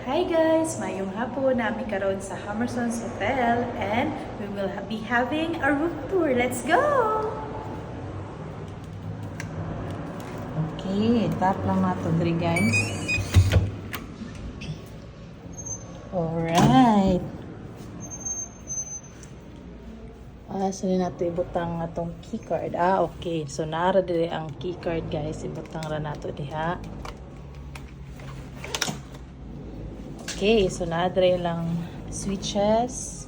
Hi guys! Mayong hapon namin karon sa Hammersons Hotel and we will be having a room tour. Let's go! Okay, tap lang nato diri guys. Alright. So nato ibutang atong keycard. Okay. So naara diri ang keycard guys. Ibutang ra nato diha. Okay, so naadre lang switches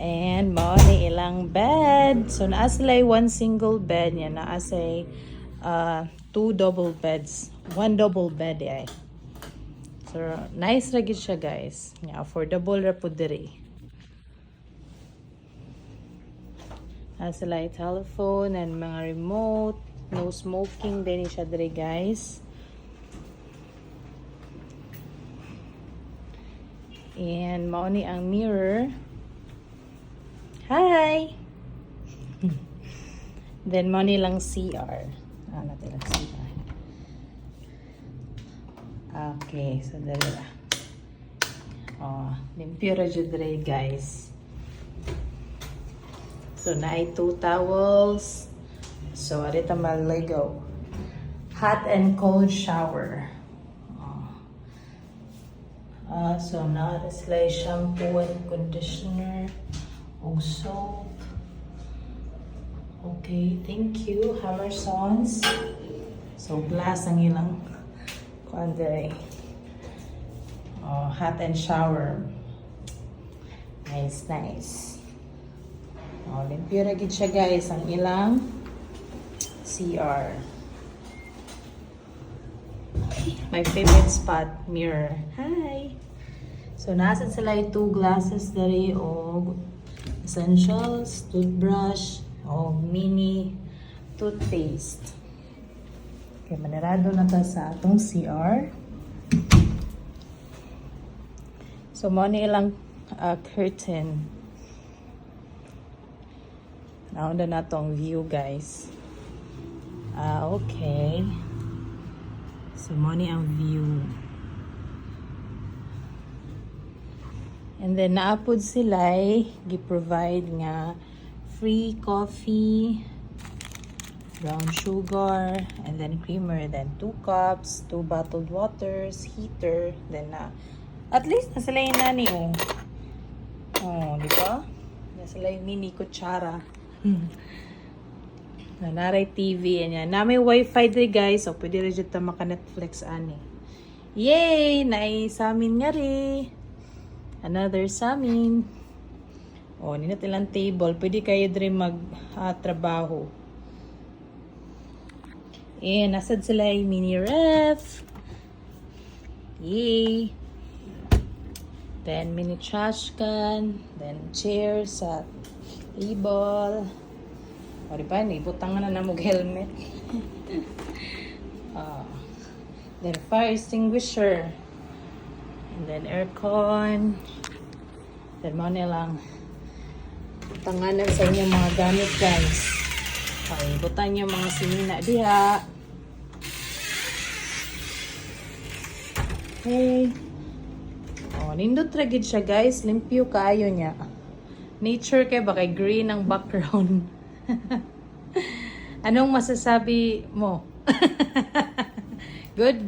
and mao ni ilang bed. So naa sila one single bed niya, naa say two double beds, one double bed ay. So nice ra gid siya guys. Nga affordable ra pud diri. Naa sila telephone and mga remote, no smoking din siya diri guys. And mao ni ang mirror. Hi! Then mao ni lang CR. Natin lang CR. Okay, so dali na. Limpyo ra jud diri guys. So naay 2 towels. So arita maligo. Hot and cold shower. So now it's like shampoo and conditioner o soap. Okay, thank you Hammersons. So glass ang ilang kuandre. Hot and shower. Nice. Limpyo ra gid siya guys ang ilang CR. My favorite spot, mirror. Hi! So, nasa sila yung 2 glasses dari o essentials, toothbrush, o mini toothpaste. Okay, manarado na ta sa atong CR. So, mo ni ilang curtain. Naunda na tong view, guys. Okay. So, mo ni ang view. And then, naapod sila gi-provide nga free coffee, brown sugar, and then creamer, then 2 cups, 2 bottled waters, heater, then at least na sila yung nani, di ba? Na sila yung mini kutsara. Naray TV, yan. Na may wifi din guys, so pwede rin dyan ta maka-Netflix ani. Yay! Naay sa amin nga rin. Another sa amin. Ninat ilang table. Pwede kayo din mag-trabaho. Nasad sila yung mini ref. Yay! Then, mini trash can. Then, chairs sa table. Diba? Ibutang na na mag-helmet. Then, fire extinguisher. And then aircon. Then mo nilang tanganan sa inyong mga gamit guys. Okay, butan yung mga sinina diha. Okay. Nindot ra gid siya guys. Limpyo kaayo niya. Nature kay ba kay green ang background. Anong masasabi mo? Good.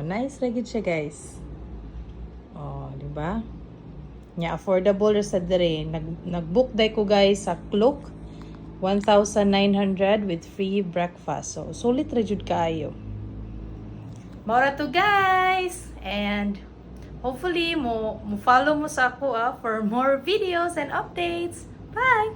Nice ra gid siya guys. Di ba? Nya affordable ra sa dire. Nag-book day ko guys sa Klook 1,900 with free breakfast. So sulit ra jud kaayo. Mora to guys! And hopefully mo follow mo sa ako for more videos and updates. Bye!